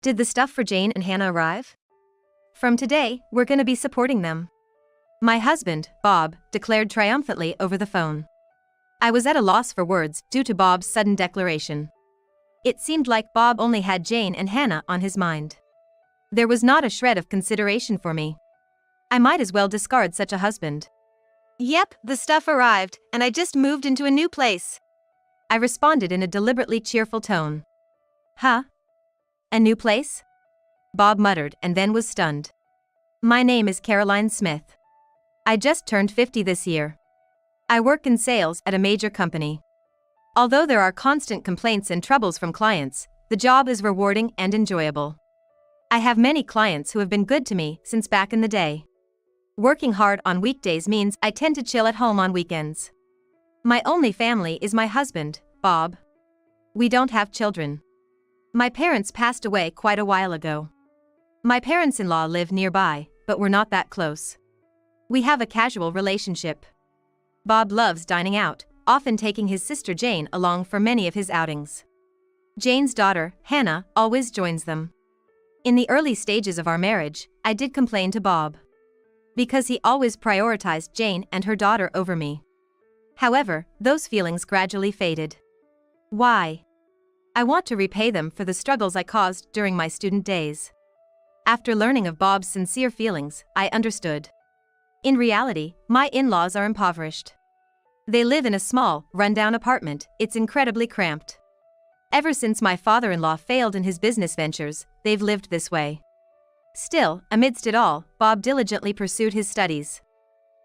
Did the stuff for Jane and Hannah arrive? From today, we're gonna be supporting them. My husband, Bob, declared triumphantly over the phone. I was at a loss for words due to Bob's sudden declaration. It seemed like Bob only had Jane and Hannah on his mind. There was not a shred of consideration for me. I might as well discard such a husband. Yep, the stuff arrived, and I just moved into a new place. I responded in a deliberately cheerful tone. Huh? A new place? Bob muttered and then was stunned. My name is Caroline Smith. I just turned 50 this year. I work in sales at a major company. Although there are constant complaints and troubles from clients, the job is rewarding and enjoyable. I have many clients who have been good to me since back in the day. Working hard on weekdays means I tend to chill at home on weekends. My only family is my husband, Bob. We don't have children. My parents passed away quite a while ago. My parents-in-law live nearby, but we're not that close. We have a casual relationship. Bob loves dining out, often taking his sister Jane along for many of his outings. Jane's daughter, Hannah, always joins them. In the early stages of our marriage, I did complain to Bob. Because he always prioritized Jane and her daughter over me. However, those feelings gradually faded. Why? I want to repay them for the struggles I caused during my student days. After learning of Bob's sincere feelings, I understood. In reality, my in-laws are impoverished. They live in a small, run-down apartment. It's incredibly cramped. Ever since my father-in-law failed in his business ventures, they've lived this way. Still, amidst it all, Bob diligently pursued his studies.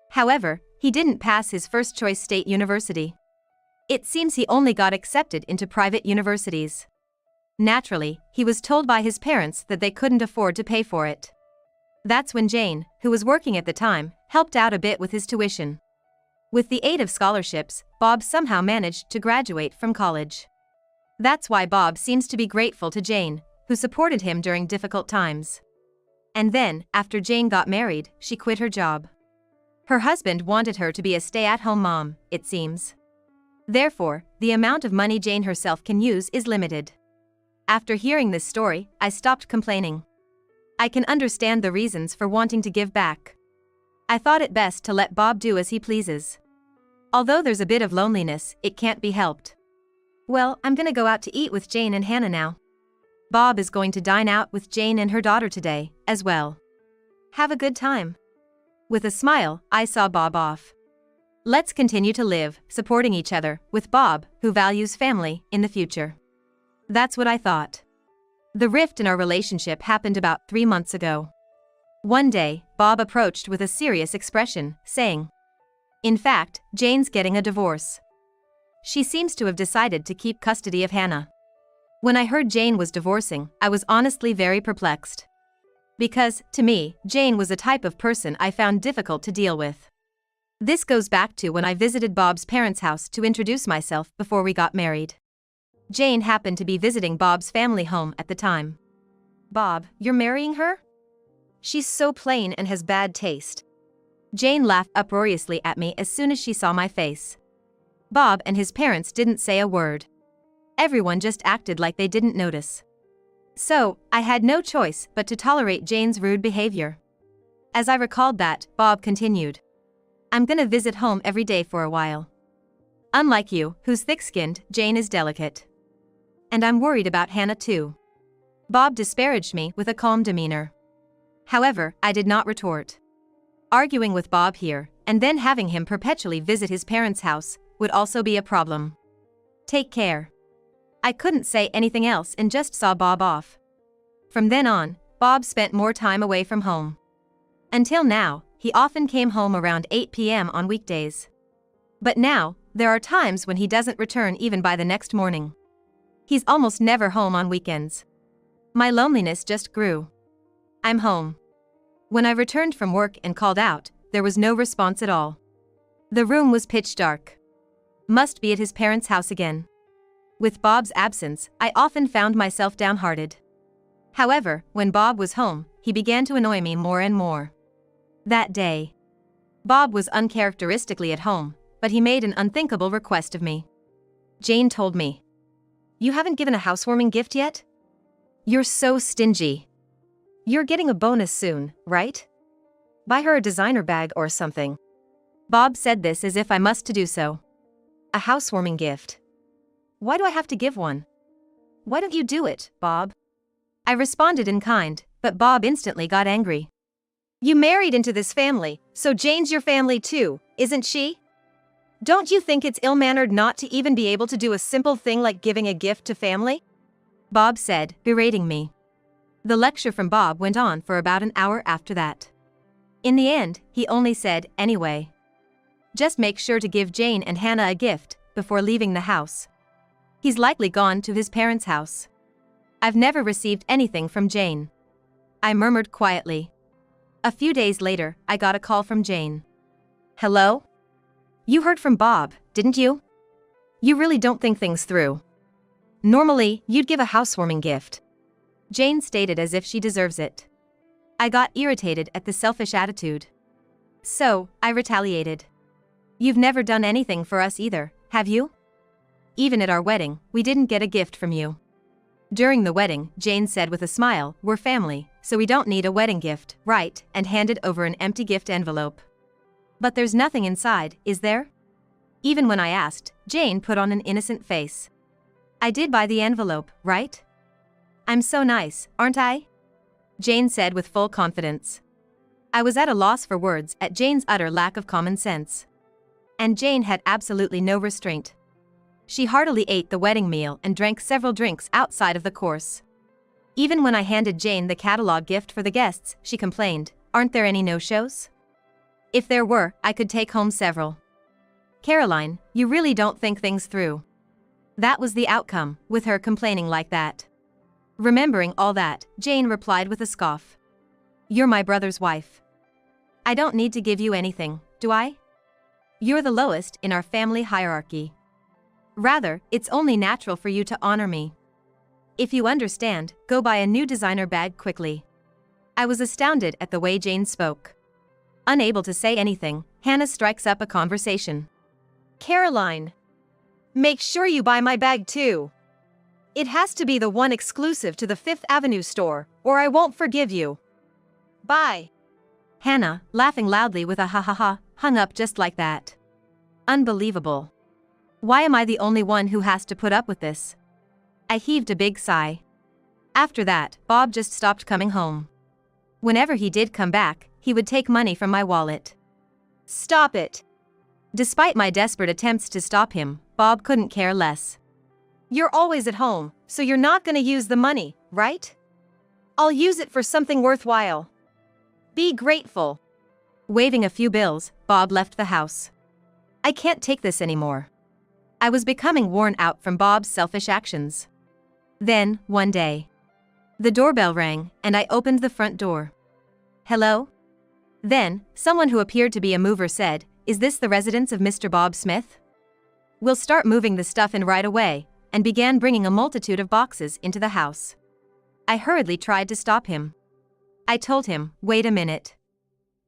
However, he didn't pass his first-choice state university. It seems he only got accepted into private universities. Naturally, he was told by his parents that they couldn't afford to pay for it. That's when Jane, who was working at the time, helped out a bit with his tuition. With the aid of scholarships, Bob somehow managed to graduate from college. That's why Bob seems to be grateful to Jane, who supported him during difficult times. And then, after Jane got married, she quit her job. Her husband wanted her to be a stay-at-home mom, it seems. Therefore, the amount of money Jane herself can use is limited. After hearing this story, I stopped complaining. I can understand the reasons for wanting to give back. I thought it best to let Bob do as he pleases. Although there's a bit of loneliness, it can't be helped. Well, I'm gonna go out to eat with Jane and Hannah now. Bob is going to dine out with Jane and her daughter today, as well. Have a good time. With a smile, I saw Bob off. Let's continue to live, supporting each other, with Bob, who values family, in the future. That's what I thought. The rift in our relationship happened about 3 months ago. One day, Bob approached with a serious expression, saying, "In fact, Jane's getting a divorce. She seems to have decided to keep custody of Hannah." When I heard Jane was divorcing, I was honestly very perplexed. Because, to me, Jane was a type of person I found difficult to deal with. This goes back to when I visited Bob's parents' house to introduce myself before we got married. Jane happened to be visiting Bob's family home at the time. "Bob, you're marrying her? She's so plain and has bad taste." Jane laughed uproariously at me as soon as she saw my face. Bob and his parents didn't say a word. Everyone just acted like they didn't notice. So, I had no choice but to tolerate Jane's rude behavior. As I recalled that, Bob continued, "I'm gonna visit home every day for a while. Unlike you, who's thick-skinned, Jane is delicate. And I'm worried about Hannah too." Bob disparaged me with a calm demeanor. However, I did not retort. Arguing with Bob here, and then having him perpetually visit his parents' house, would also be a problem. Take care. I couldn't say anything else and just saw Bob off. From then on, Bob spent more time away from home. Until now, he often came home around 8 p.m. on weekdays. But now, there are times when he doesn't return even by the next morning. He's almost never home on weekends. My loneliness just grew. "I'm home." When I returned from work and called out, there was no response at all. The room was pitch dark. Must be at his parents' house again. With Bob's absence, I often found myself downhearted. However, when Bob was home, he began to annoy me more and more. That day, Bob was uncharacteristically at home, but he made an unthinkable request of me. "Jane told me. You haven't given a housewarming gift yet?" You're so stingy. You're getting a bonus soon, right? Buy her a designer bag or something. Bob said this as if I must to do so. A housewarming gift. Why do I have to give one? Why don't you do it, Bob? I responded in kind, but Bob instantly got angry. You married into this family, so Jane's your family too, isn't she? Don't you think it's ill-mannered not to even be able to do a simple thing like giving a gift to family? Bob said, berating me. The lecture from Bob went on for about an hour after that. In the end, he only said, anyway. Just make sure to give Jane and Hannah a gift before leaving the house. He's likely gone to his parents' house. I've never received anything from Jane. I murmured quietly. A few days later, I got a call from Jane. Hello? You heard from Bob, didn't you? You really don't think things through. Normally, you'd give a housewarming gift. Jane stated as if she deserves it. I got irritated at the selfish attitude. So, I retaliated. You've never done anything for us either, have you? Even at our wedding, we didn't get a gift from you. During the wedding, Jane said with a smile, we're family, so we don't need a wedding gift, right? And handed over an empty gift envelope. But there's nothing inside, is there? Even when I asked, Jane put on an innocent face. I did buy the envelope, right? I'm so nice, aren't I? Jane said with full confidence. I was at a loss for words at Jane's utter lack of common sense. And Jane had absolutely no restraint. She heartily ate the wedding meal and drank several drinks outside of the course. Even when I handed Jane the catalog gift for the guests, she complained, aren't there any no-shows? If there were, I could take home several. Caroline, you really don't think things through. That was the outcome, with her complaining like that. Remembering all that, Jane replied with a scoff. You're my brother's wife. I don't need to give you anything, do I? You're the lowest in our family hierarchy. Rather, it's only natural for you to honor me. If you understand, go buy a new designer bag quickly. I was astounded at the way Jane spoke. Unable to say anything, Hannah strikes up a conversation. Caroline, make sure you buy my bag too. It has to be the one exclusive to the Fifth Avenue store, or I won't forgive you. Bye. Hannah, laughing loudly with a ha ha ha, hung up just like that. Unbelievable. Why am I the only one who has to put up with this? I heaved a big sigh. After that, Bob just stopped coming home. Whenever he did come back, he would take money from my wallet. Stop it. Despite my desperate attempts to stop him, Bob couldn't care less. You're always at home, so you're not gonna use the money, right? I'll use it for something worthwhile. Be grateful. Waving a few bills, Bob left the house. I can't take this anymore. I was becoming worn out from Bob's selfish actions. Then, one day, the doorbell rang, and I opened the front door. Hello? Then, someone who appeared to be a mover said, is this the residence of Mr. Bob Smith? We'll start moving the stuff in right away, and began bringing a multitude of boxes into the house. I hurriedly tried to stop him. I told him, wait a minute.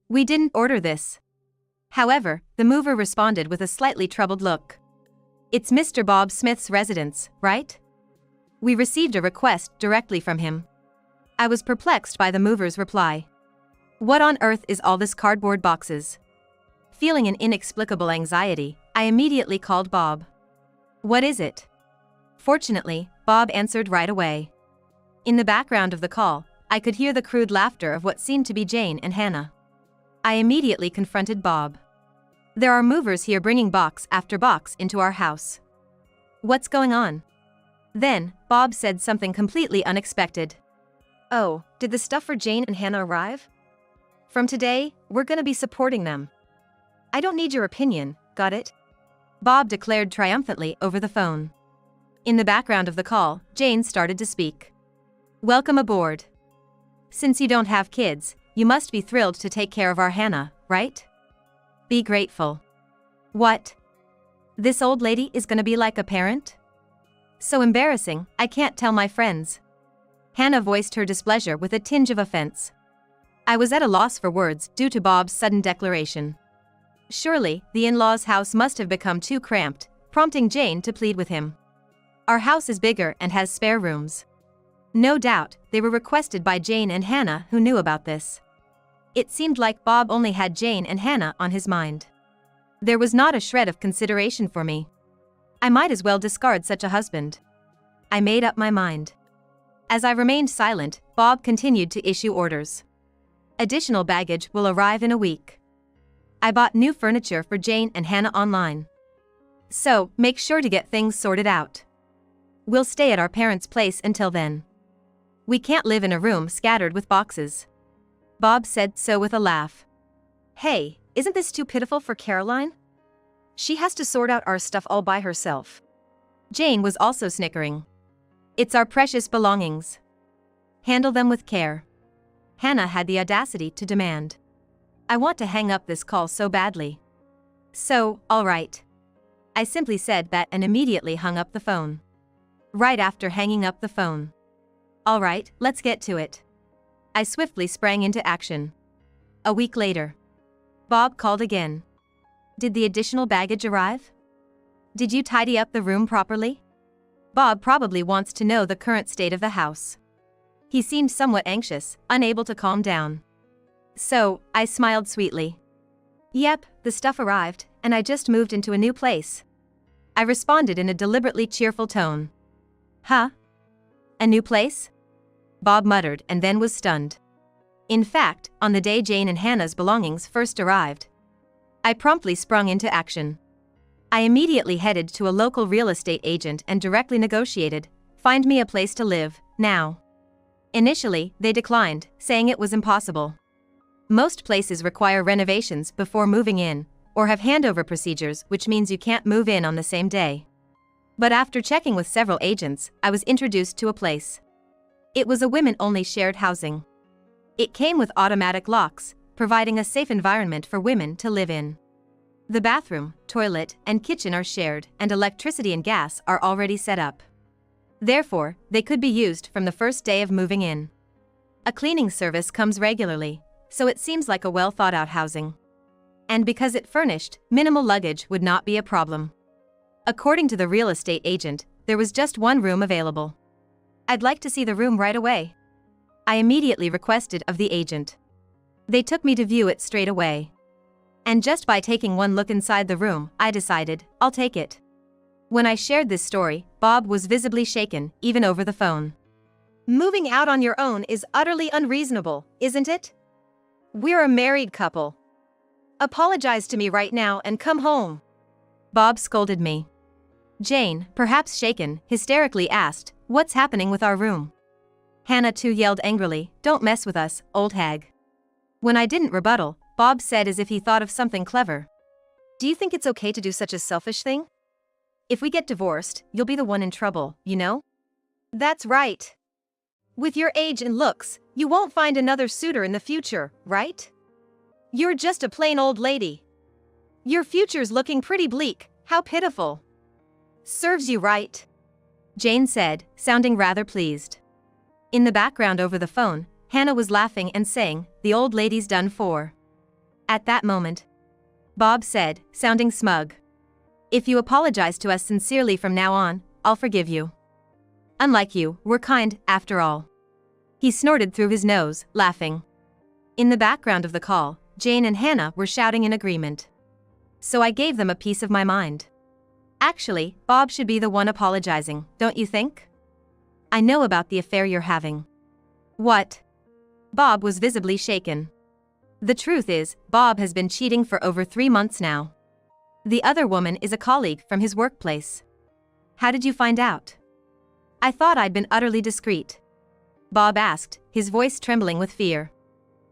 We didn't order this. However, the mover responded with a slightly troubled look. It's Mr. Bob Smith's residence, right? We received a request directly from him. I was perplexed by the mover's reply. What on earth is all this cardboard boxes? Feeling an inexplicable anxiety, I immediately called Bob. What is it? Fortunately, Bob answered right away. In the background of the call, I could hear the crude laughter of what seemed to be Jane and Hannah. I immediately confronted Bob. There are movers here bringing box after box into our house. What's going on? Then, Bob said something completely unexpected. Oh, did the stuff for Jane and Hannah arrive? From today, we're gonna be supporting them. I don't need your opinion, got it? Bob declared triumphantly over the phone. In the background of the call, Jane started to speak. Welcome aboard. Since you don't have kids, you must be thrilled to take care of our Hannah, right? Be grateful. What? This old lady is gonna be like a parent? So embarrassing, I can't tell my friends. Hannah voiced her displeasure with a tinge of offense. I was at a loss for words due to Bob's sudden declaration. Surely, the in-laws' house must have become too cramped, prompting Jane to plead with him. Our house is bigger and has spare rooms. No doubt, they were requested by Jane and Hannah, who knew about this. It seemed like Bob only had Jane and Hannah on his mind. There was not a shred of consideration for me. I might as well discard such a husband. I made up my mind. As I remained silent, Bob continued to issue orders. Additional baggage will arrive in a week. I bought new furniture for Jane and Hannah online. So, make sure to get things sorted out. We'll stay at our parents' place until then. We can't live in a room scattered with boxes. Bob said so with a laugh. Hey, isn't this too pitiful for Caroline? She has to sort out our stuff all by herself. Jane was also snickering. It's our precious belongings. Handle them with care. Hannah had the audacity to demand. I want to hang up this call so badly. So, all right. I simply said that and immediately hung up the phone. Right after hanging up the phone. All right, let's get to it. I swiftly sprang into action. A week later. Bob called again. Did the additional baggage arrive? Did you tidy up the room properly? Bob probably wants to know the current state of the house. He seemed somewhat anxious, unable to calm down. So, I smiled sweetly. Yep, the stuff arrived, and I just moved into a new place. I responded in a deliberately cheerful tone. Huh? A new place? Bob muttered and then was stunned. In fact, on the day Jane and Hannah's belongings first arrived, I promptly sprung into action. I immediately headed to a local real estate agent and directly negotiated, "Find me a place to live, now." Initially, they declined, saying it was impossible. Most places require renovations before moving in, or have handover procedures, which means you can't move in on the same day. But after checking with several agents, I was introduced to a place. It was a women-only shared housing. It came with automatic locks, providing a safe environment for women to live in. The bathroom, toilet, and kitchen are shared, and electricity and gas are already set up. Therefore, they could be used from the first day of moving in. A cleaning service comes regularly, so it seems like a well-thought-out housing. And because it furnished, minimal luggage would not be a problem. According to the real estate agent, there was just one room available. I'd like to see the room right away. I immediately requested of the agent. They took me to view it straight away. And just by taking one look inside the room, I decided, I'll take it. When I shared this story, Bob was visibly shaken, even over the phone. Moving out on your own is utterly unreasonable, isn't it? We're a married couple. Apologize to me right now and come home. Bob scolded me. Jane, perhaps shaken, hysterically asked, "What's happening with our room?" Hannah too yelled angrily, "Don't mess with us, old hag." When I didn't rebuttal, Bob said as if he thought of something clever. "Do you think it's okay to do such a selfish thing? If we get divorced, you'll be the one in trouble, you know?" "That's right. With your age and looks, you won't find another suitor in the future, right? You're just a plain old lady. Your future's looking pretty bleak, how pitiful." "Serves you right," Jane said, sounding rather pleased. In the background over the phone, Hannah was laughing and saying, "The old lady's done for." At that moment, Bob said, sounding smug, "If you apologize to us sincerely from now on, I'll forgive you. Unlike you, we're kind, after all." He snorted through his nose, laughing. In the background of the call, Jane and Hannah were shouting in agreement. So I gave them a piece of my mind. Actually, Bob should be the one apologizing, don't you think? I know about the affair you're having. What? Bob was visibly shaken. The truth is, Bob has been cheating for over 3 months now. The other woman is a colleague from his workplace. How did you find out? I thought I'd been utterly discreet. Bob asked, his voice trembling with fear.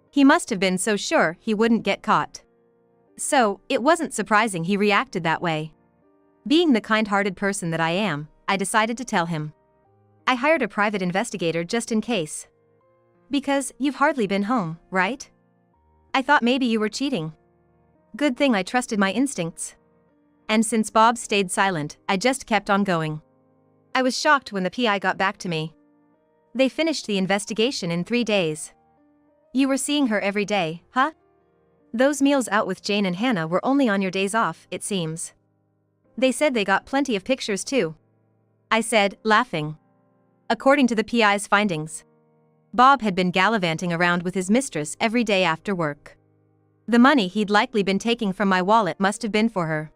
He must have been so sure he wouldn't get caught. So, it wasn't surprising he reacted that way. Being the kind-hearted person that I am, I decided to tell him. I hired a private investigator just in case. Because you've hardly been home, right? I thought maybe you were cheating. Good thing I trusted my instincts. And since Bob stayed silent, I just kept on going. I was shocked when the PI got back to me. They finished the investigation in 3 days. You were seeing her every day, huh? Those meals out with Jane and Hannah were only on your days off, it seems. They said they got plenty of pictures too. I said, laughing. According to the PI's findings, Bob had been gallivanting around with his mistress every day after work. The money he'd likely been taking from my wallet must have been for her.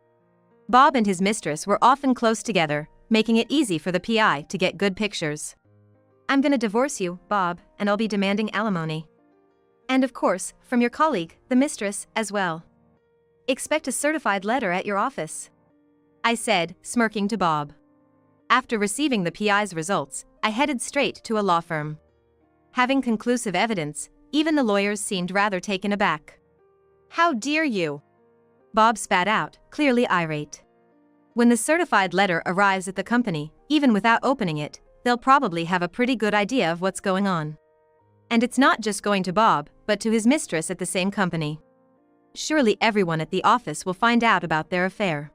Bob and his mistress were often close together, making it easy for the PI to get good pictures. I'm gonna divorce you, Bob, and I'll be demanding alimony. And of course, from your colleague, the mistress, as well. Expect a certified letter at your office, I said, smirking to Bob. After receiving the PI's results, I headed straight to a law firm. Having conclusive evidence, even the lawyers seemed rather taken aback. How dare you? Bob spat out, clearly irate. When the certified letter arrives at the company, even without opening it, they'll probably have a pretty good idea of what's going on. And it's not just going to Bob, but to his mistress at the same company. Surely everyone at the office will find out about their affair.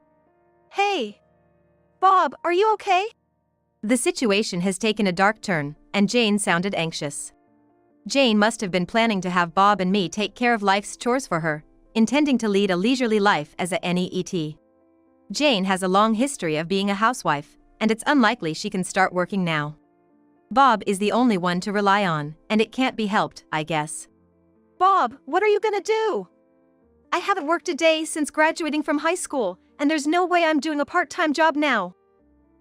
Hey! Bob, are you okay? The situation has taken a dark turn, and Jane sounded anxious. Jane must have been planning to have Bob and me take care of life's chores for her, intending to lead a leisurely life as a NEET. Jane has a long history of being a housewife, and it's unlikely she can start working now. Bob is the only one to rely on, and it can't be helped, I guess. Bob, what are you gonna do? I haven't worked a day since graduating from high school, and there's no way I'm doing a part-time job now.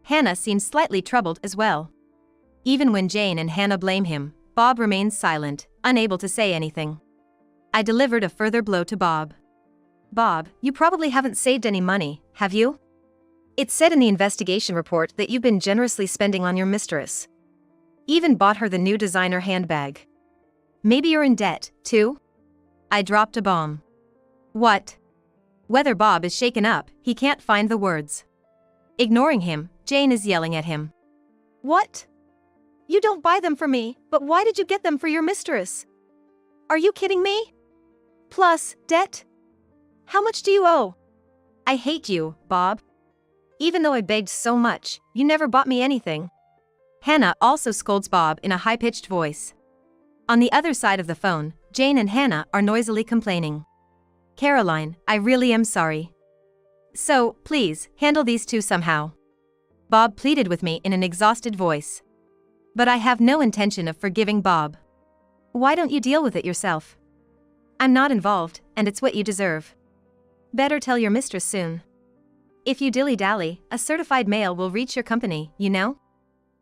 Hannah seemed slightly troubled as well. Even when Jane and Hannah blame him, Bob remains silent, unable to say anything. I delivered a further blow to Bob. Bob, you probably haven't saved any money, have you? It said in the investigation report that you've been generously spending on your mistress. Even bought her the new designer handbag. Maybe you're in debt, too? I dropped a bomb. What? Whether Bob is shaken up, he can't find the words. Ignoring him, Jane is yelling at him. What? You don't buy them for me, but why did you get them for your mistress? Are you kidding me? Plus, debt? How much do you owe? I hate you, Bob. Even though I begged so much, you never bought me anything. Hannah also scolds Bob in a high-pitched voice. On the other side of the phone, Jane and Hannah are noisily complaining. Caroline, I really am sorry. So, please, handle these two somehow. Bob pleaded with me in an exhausted voice. But I have no intention of forgiving Bob. Why don't you deal with it yourself? I'm not involved, and it's what you deserve. Better tell your mistress soon. If you dilly-dally, a certified mail will reach your company, you know?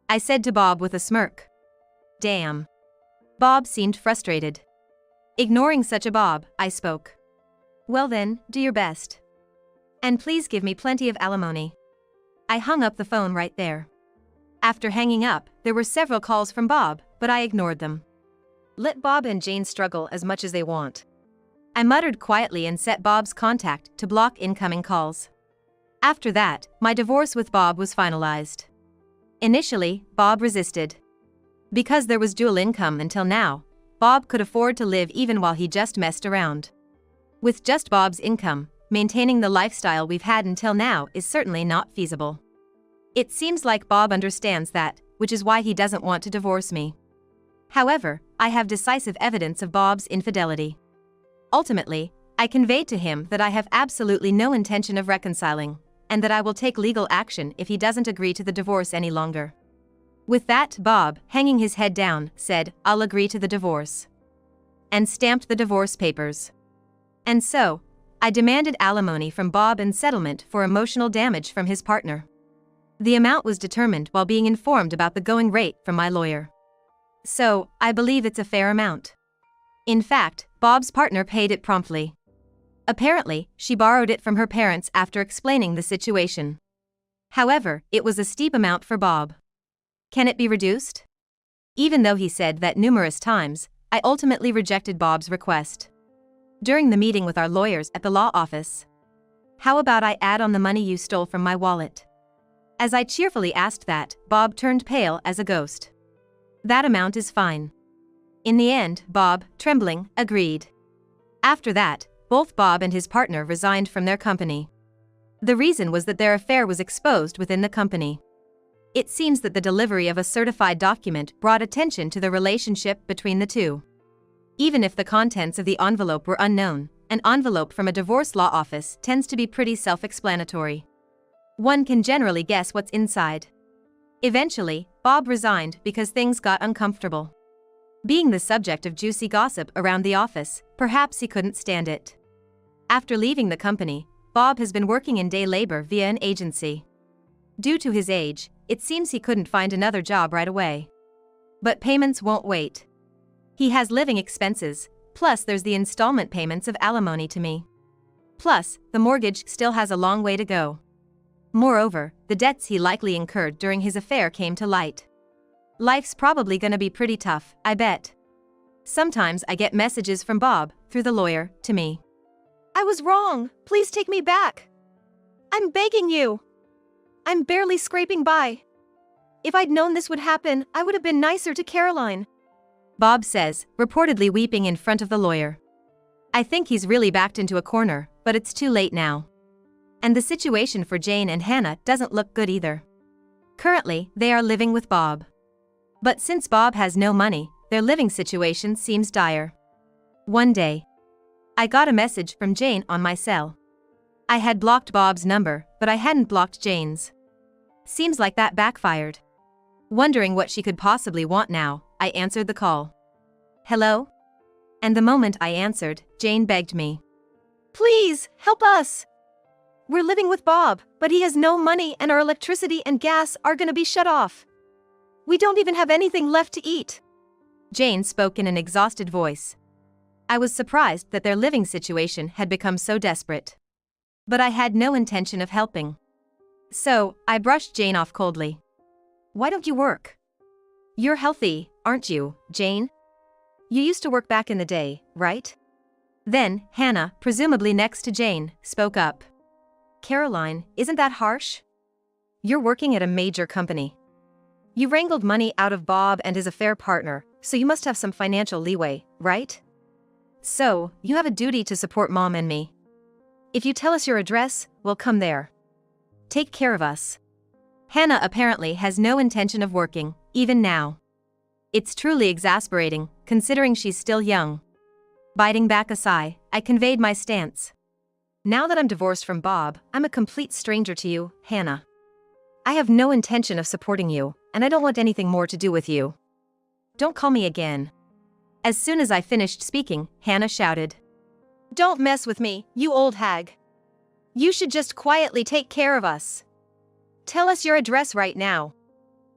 I said to Bob with a smirk. Damn. Bob seemed frustrated. Ignoring such a Bob, I spoke. Well then, do your best. And please give me plenty of alimony. I hung up the phone right there. After hanging up, there were several calls from Bob, but I ignored them. Let Bob and Jane struggle as much as they want. I muttered quietly and set Bob's contact to block incoming calls. After that, my divorce with Bob was finalized. Initially, Bob resisted. Because there was dual income until now, Bob could afford to live even while he just messed around. With just Bob's income, maintaining the lifestyle we've had until now is certainly not feasible. It seems like Bob understands that, which is why he doesn't want to divorce me. However, I have decisive evidence of Bob's infidelity. Ultimately, I conveyed to him that I have absolutely no intention of reconciling, and that I will take legal action if he doesn't agree to the divorce any longer. With that, Bob, hanging his head down, said, "I'll agree to the divorce," and stamped the divorce papers. And so, I demanded alimony from Bob and settlement for emotional damage from his partner. The amount was determined while being informed about the going rate from my lawyer. So, I believe it's a fair amount. In fact, Bob's partner paid it promptly. Apparently, she borrowed it from her parents after explaining the situation. However, it was a steep amount for Bob. Can it be reduced? Even though he said that numerous times, I ultimately rejected Bob's request. During the meeting with our lawyers at the law office, how about I add on the money you stole from my wallet? As I cheerfully asked that, Bob turned pale as a ghost. That amount is fine. In the end, Bob, trembling, agreed. After that, both Bob and his partner resigned from their company. The reason was that their affair was exposed within the company. It seems that the delivery of a certified document brought attention to the relationship between the two. Even if the contents of the envelope were unknown, an envelope from a divorce law office tends to be pretty self-explanatory. One can generally guess what's inside. Eventually, Bob resigned because things got uncomfortable. Being the subject of juicy gossip around the office, perhaps he couldn't stand it. After leaving the company, Bob has been working in day labor via an agency. Due to his age, it seems he couldn't find another job right away. But payments won't wait. He has living expenses, plus there's the installment payments of alimony to me. Plus, the mortgage still has a long way to go. Moreover, the debts he likely incurred during his affair came to light. Life's probably gonna be pretty tough, I bet. Sometimes I get messages from Bob, through the lawyer, to me. I was wrong. Please take me back. I'm begging you. I'm barely scraping by. If I'd known this would happen, I would have been nicer to Caroline. Bob says, reportedly weeping in front of the lawyer. I think he's really backed into a corner, but it's too late now. And the situation for Jane and Hannah doesn't look good either. Currently, they are living with Bob. But since Bob has no money, their living situation seems dire. One day, I got a message from Jane on my cell. I had blocked Bob's number, but I hadn't blocked Jane's. Seems like that backfired. Wondering what she could possibly want now, I answered the call. Hello? And the moment I answered, Jane begged me. Please, help us. We're living with Bob, but he has no money and our electricity and gas are gonna be shut off. We don't even have anything left to eat. Jane spoke in an exhausted voice. I was surprised that their living situation had become so desperate. But I had no intention of helping. So, I brushed Jane off coldly. Why don't you work? You're healthy, aren't you, Jane? You used to work back in the day, right? Then, Hannah, presumably next to Jane, spoke up. Caroline, isn't that harsh? You're working at a major company. You wrangled money out of Bob and his affair partner, so you must have some financial leeway, right? So, you have a duty to support Mom and me. If you tell us your address, we'll come there. Take care of us. Hannah apparently has no intention of working, even now. It's truly exasperating, considering she's still young. Biting back a sigh, I conveyed my stance. Now that I'm divorced from Bob, I'm a complete stranger to you, Hannah. I have no intention of supporting you, and I don't want anything more to do with you. Don't call me again. As soon as I finished speaking, Hannah shouted. Don't mess with me, you old hag. You should just quietly take care of us. Tell us your address right now.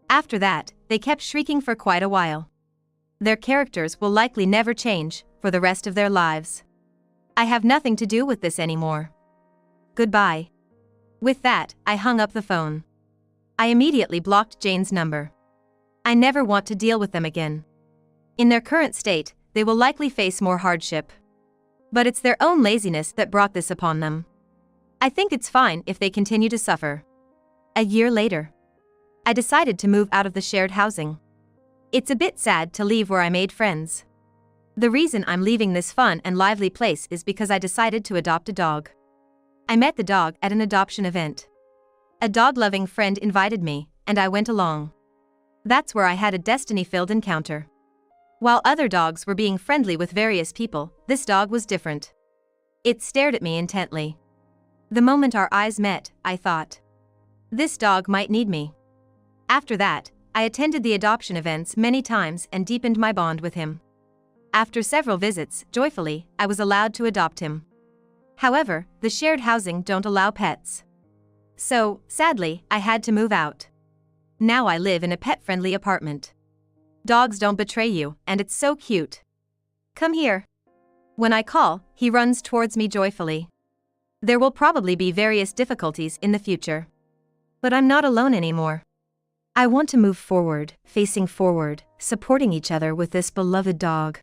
After that, they kept shrieking for quite a while. Their characters will likely never change, for the rest of their lives. I have nothing to do with this anymore. Goodbye. With that, I hung up the phone. I immediately blocked Jane's number. I never want to deal with them again. In their current state, they will likely face more hardship. But it's their own laziness that brought this upon them. I think it's fine if they continue to suffer. A year later, I decided to move out of the shared housing. It's a bit sad to leave where I made friends. The reason I'm leaving this fun and lively place is because I decided to adopt a dog. I met the dog at an adoption event. A dog-loving friend invited me, and I went along. That's where I had a destiny-filled encounter. While other dogs were being friendly with various people, this dog was different. It stared at me intently. The moment our eyes met, I thought, this dog might need me. After that, I attended the adoption events many times and deepened my bond with him. After several visits, joyfully, I was allowed to adopt him. However, the shared housing don't allow pets. So, sadly, I had to move out. Now I live in a pet-friendly apartment. Dogs don't betray you, and it's so cute. Come here. When I call, he runs towards me joyfully. There will probably be various difficulties in the future. But I'm not alone anymore. I want to move forward, facing forward, supporting each other with this beloved dog.